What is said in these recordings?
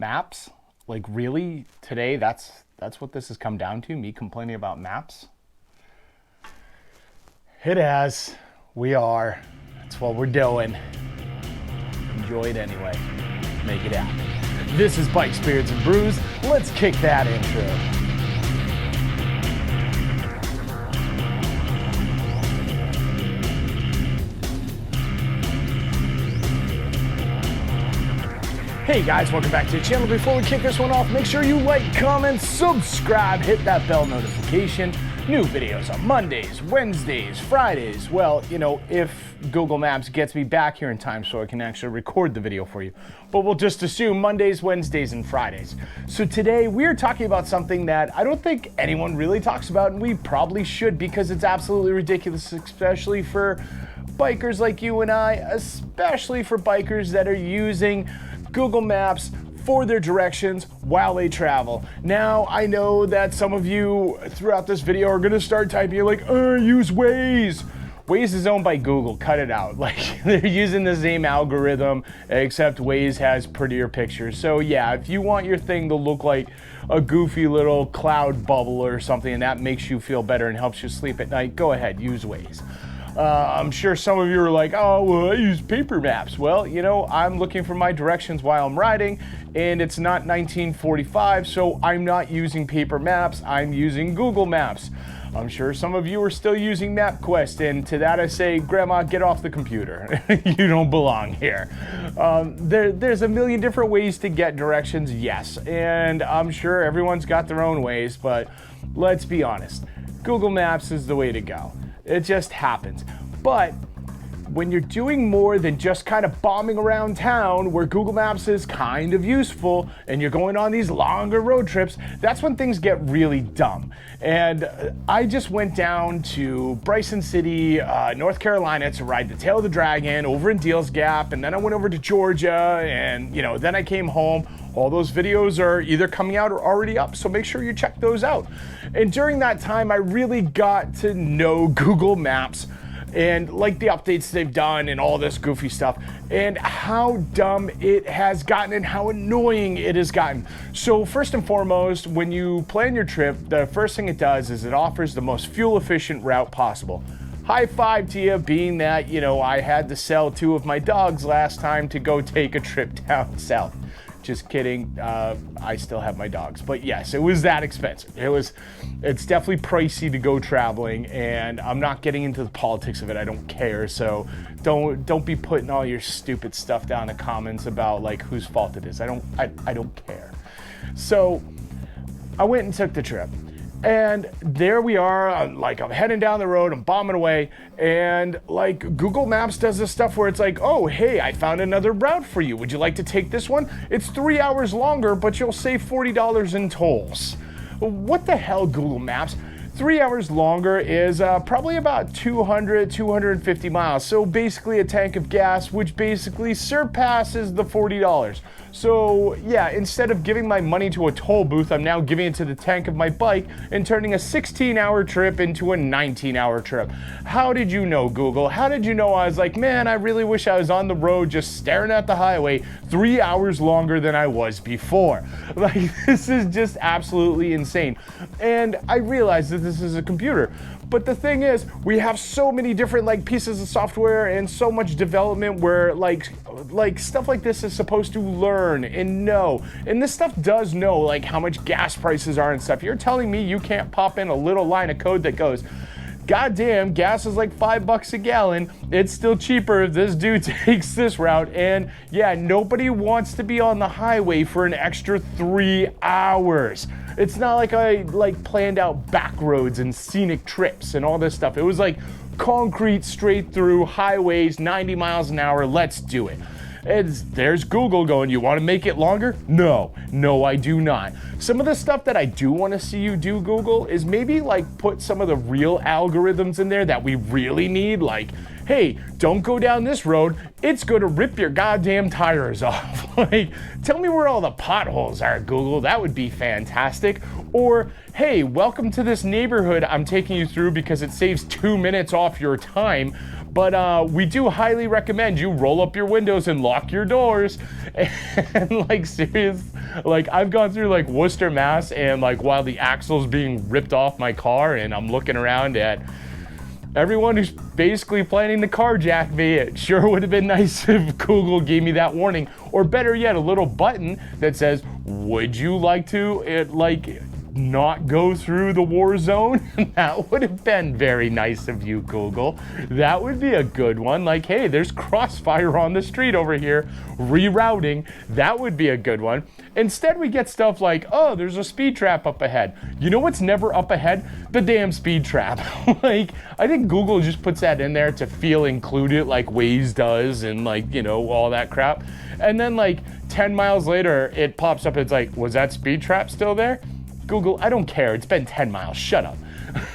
maps? Like really? Today that's what this has come down to, me complaining about maps? It has. We are. That's what we're doing. Enjoy it anyway. Make it happen. This is Bike Spirits and Brews. Let's kick that intro. Hey guys, welcome back to the channel. Before we kick this one off, make sure you like, comment, subscribe, hit that bell notification. New videos on Mondays, Wednesdays, Fridays. Well, you know, if Google Maps gets me back here in time so I can actually record the video for you. But we'll just assume Mondays, Wednesdays, and Fridays. So today we're talking about something that I don't think anyone really talks about, and we probably should because it's absolutely ridiculous, especially for bikers like you and I, especially for bikers that are using Google Maps for their directions while they travel. Now, I know that some of you throughout this video are gonna start typing, you're like, use Waze. Waze is owned by Google, cut it out. Like, they're using the same algorithm, except Waze has prettier pictures. So yeah, if you want your thing to look like a goofy little cloud bubble or something, and that makes you feel better and helps you sleep at night, go ahead, use Waze. I'm sure some of you are like, oh, well, I use paper maps. Well, you know, I'm looking for my directions while I'm riding, and it's not 1945, so I'm not using paper maps, I'm using Google Maps. I'm sure some of you are still using MapQuest, and to that I say, Grandma, get off the computer. You don't belong here. There's a million different ways to get directions, yes, and I'm sure everyone's got their own ways, but let's be honest, Google Maps is the way to go. It just happens. But when you're doing more than just kind of bombing around town, where Google Maps is kind of useful, and you're going on these longer road trips, that's when things get really dumb. And I just went down to Bryson City, North Carolina to ride the Tail of the Dragon over in Deals Gap, and then I went over to Georgia, and you know, then I came home. All those videos are either coming out or already up, so make sure you check those out. And during that time, I really got to know Google Maps and like the updates they've done and all this goofy stuff and how dumb it has gotten and how annoying it has gotten. So first and foremost, when you plan your trip, the first thing it does is it offers the most fuel efficient route possible. High five to you, being that, you know, I had to sell 2 of my dogs last time to go take a trip down south. Just kidding, I still have my dogs, but yes, it was that expensive. It's definitely pricey to go traveling, and I'm not getting into the politics of it. I don't care, so don't be putting all your stupid stuff down in the comments about like whose fault it is. I don't care. So I went and took the trip. And there we are, I'm heading down the road, I'm bombing away, and like Google Maps does this stuff where it's like, oh, hey, I found another route for you. Would you like to take this one? It's 3 hours longer, but you'll save $40 in tolls. What the hell, Google Maps? 3 hours longer is probably about 250 miles. So basically a tank of gas, which basically surpasses the $40. So yeah, instead of giving my money to a toll booth, I'm now giving it to the tank of my bike and turning a 16-hour trip into a 19-hour trip. How did you know, Google? How did you know I was like, man, I really wish I was on the road just staring at the highway 3 hours longer than I was before? Like, this is just absolutely insane. And I realized that this is a computer. But the thing is, we have so many different like pieces of software and so much development where like stuff like this is supposed to learn and know. And this stuff does know like how much gas prices are and stuff. You're telling me you can't pop in a little line of code that goes, goddamn, gas is like $5 a gallon. It's still cheaper if this dude takes this route. And yeah, nobody wants to be on the highway for an extra 3 hours. It's not like I planned out back roads and scenic trips and all this stuff. It was like concrete straight through highways, 90 miles an hour. Let's do it. There's Google going, you want to make it longer? No, I do not. Some of the stuff that I do want to see you do, Google, is maybe like put some of the real algorithms in there that we really need. Like, hey, don't go down this road. It's going to rip your goddamn tires off. Like, tell me where all the potholes are, Google. That would be fantastic. Or, hey, welcome to this neighborhood I'm taking you through because it saves 2 minutes off your time. But we do highly recommend you roll up your windows and lock your doors. And like serious, like I've gone through like Worcester, Mass, and like while the axle's being ripped off my car and I'm looking around at everyone who's basically planning to carjack me, it sure would have been nice if Google gave me that warning, or better yet, a little button that says, would you like to not go through the war zone? That would have been very nice of you, Google. That would be a good one. Like, hey, there's crossfire on the street over here, rerouting. That would be a good one. Instead, we get stuff like, oh, there's a speed trap up ahead. You know what's never up ahead? The damn speed trap. Like, I think Google just puts that in there to feel included, like Waze does, and like, you know, all that crap. And then like 10 miles later, it pops up. It's like, was that speed trap still there? Google, I don't care. It's been 10 miles. Shut up.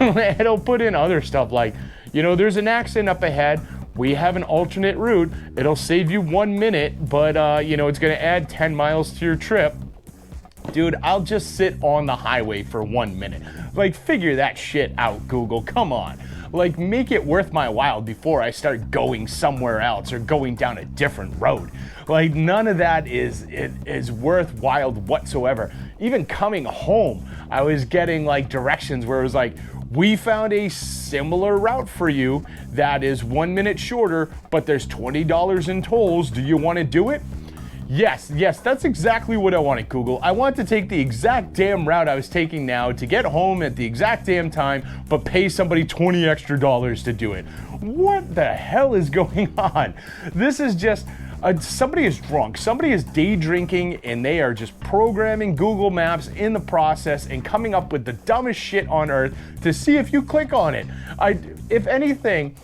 It'll put in other stuff like, you know, there's an accident up ahead. We have an alternate route. It'll save you 1 minute, but, you know, it's going to add 10 miles to your trip. Dude, I'll just sit on the highway for 1 minute. Like, figure that shit out, Google. Come on. Like, make it worth my while before I start going somewhere else or going down a different road. Like, none of that is worthwhile whatsoever. Even coming home, I was getting like directions where it was like, we found a similar route for you that is 1 minute shorter, but there's $20 in tolls. Do you want to do it? Yes, that's exactly what I wanted, Google. I want to take the exact damn route I was taking now to get home at the exact damn time, but pay somebody $20 extra to do it. What the hell is going on? This is just, somebody is drunk, somebody is day drinking, and they are just programming Google Maps in the process and coming up with the dumbest shit on earth to see if you click on it. If anything,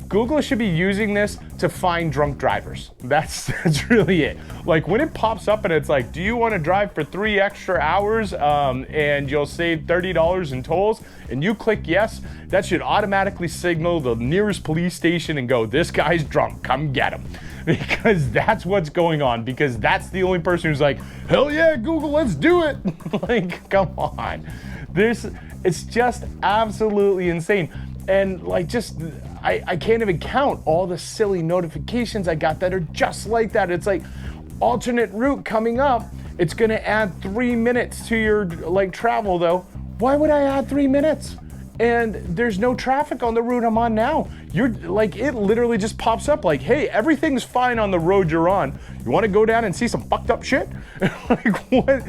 Google should be using this to find drunk drivers. That's really it. Like when it pops up and it's like, do you want to drive for 3 extra hours and you'll save $30 in tolls, and you click yes, that should automatically signal the nearest police station and go, this guy's drunk, come get him. Because that's what's going on, because that's the only person who's like, hell yeah, Google, let's do it. Like, come on. It's just absolutely insane. And like, just, I can't even count all the silly notifications I got that are just like that. It's like, alternate route coming up. It's gonna add 3 minutes to your like travel though. Why would I add 3 minutes? And there's no traffic on the route I'm on now. You're like, it literally just pops up like, hey, everything's fine on the road you're on. You wanna go down and see some fucked up shit? Like what?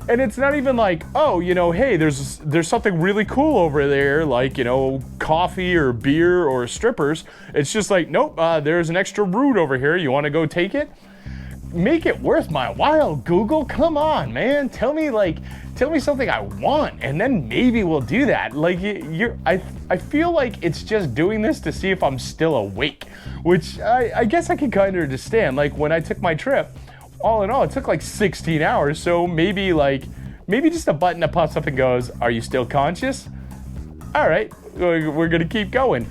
And it's not even like, oh, you know, hey, there's something really cool over there, like, you know, coffee or beer or strippers. It's just like, nope, there's an extra route over here. You want to go take it? Make it worth my while, Google. Come on, man. Tell me something I want, and then maybe we'll do that. Like, I feel like it's just doing this to see if I'm still awake, which I guess I can kind of understand. Like when I took my trip, all in all, it took like 16 hours. So maybe just a button that pops up and goes, are you still conscious? All right, we're gonna keep going.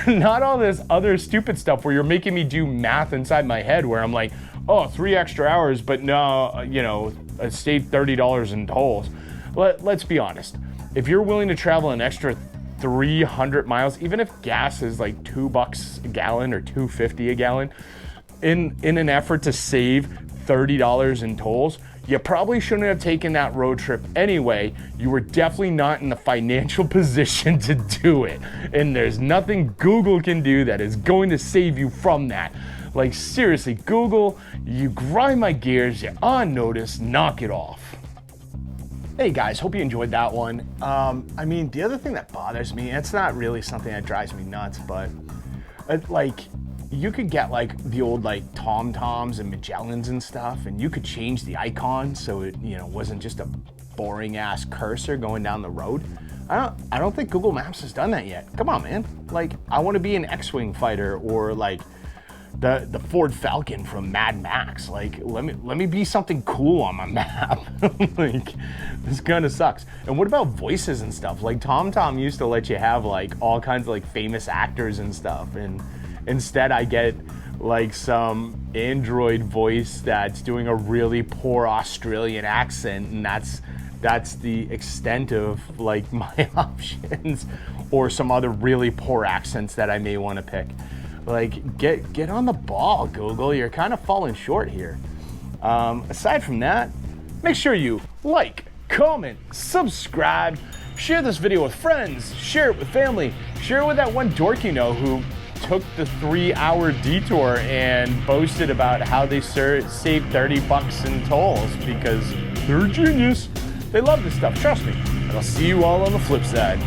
Not all this other stupid stuff where you're making me do math inside my head where I'm like, oh, 3 extra hours, but no, you know, I saved $30 in tolls. Let's be honest. If you're willing to travel an extra 300 miles, even if gas is like $2 a gallon or $2.50 a gallon, in an effort to save $30 in tolls, you probably shouldn't have taken that road trip anyway. You were definitely not in the financial position to do it. And there's nothing Google can do that is going to save you from that. Like seriously, Google, you grind my gears, you're on notice, knock it off. Hey guys, hope you enjoyed that one. I mean, the other thing that bothers me, it's not really something that drives me nuts, but like, you could get like the old like TomToms and Magellans and stuff, and you could change the icon so it, you know, wasn't just a boring ass cursor going down the road. I don't think Google Maps has done that yet. Come on, man. Like, I want to be an X-Wing fighter or like the Ford Falcon from Mad Max. Like, let me be something cool on my map. Like, this kind of sucks. And what about voices and stuff? Like TomTom used to let you have like all kinds of like famous actors and stuff, and instead I get like some Android voice that's doing a really poor Australian accent, and that's the extent of like my options, or some other really poor accents that I may want to pick. Like, get on the ball, Google. You're kind of falling short here. Aside from that, make sure you like, comment, subscribe, share this video with friends, share it with family, share it with that one dork you know who took the 3-hour detour and boasted about how they saved $30 in tolls because they're a genius. They love this stuff, trust me. And I'll see you all on the flip side.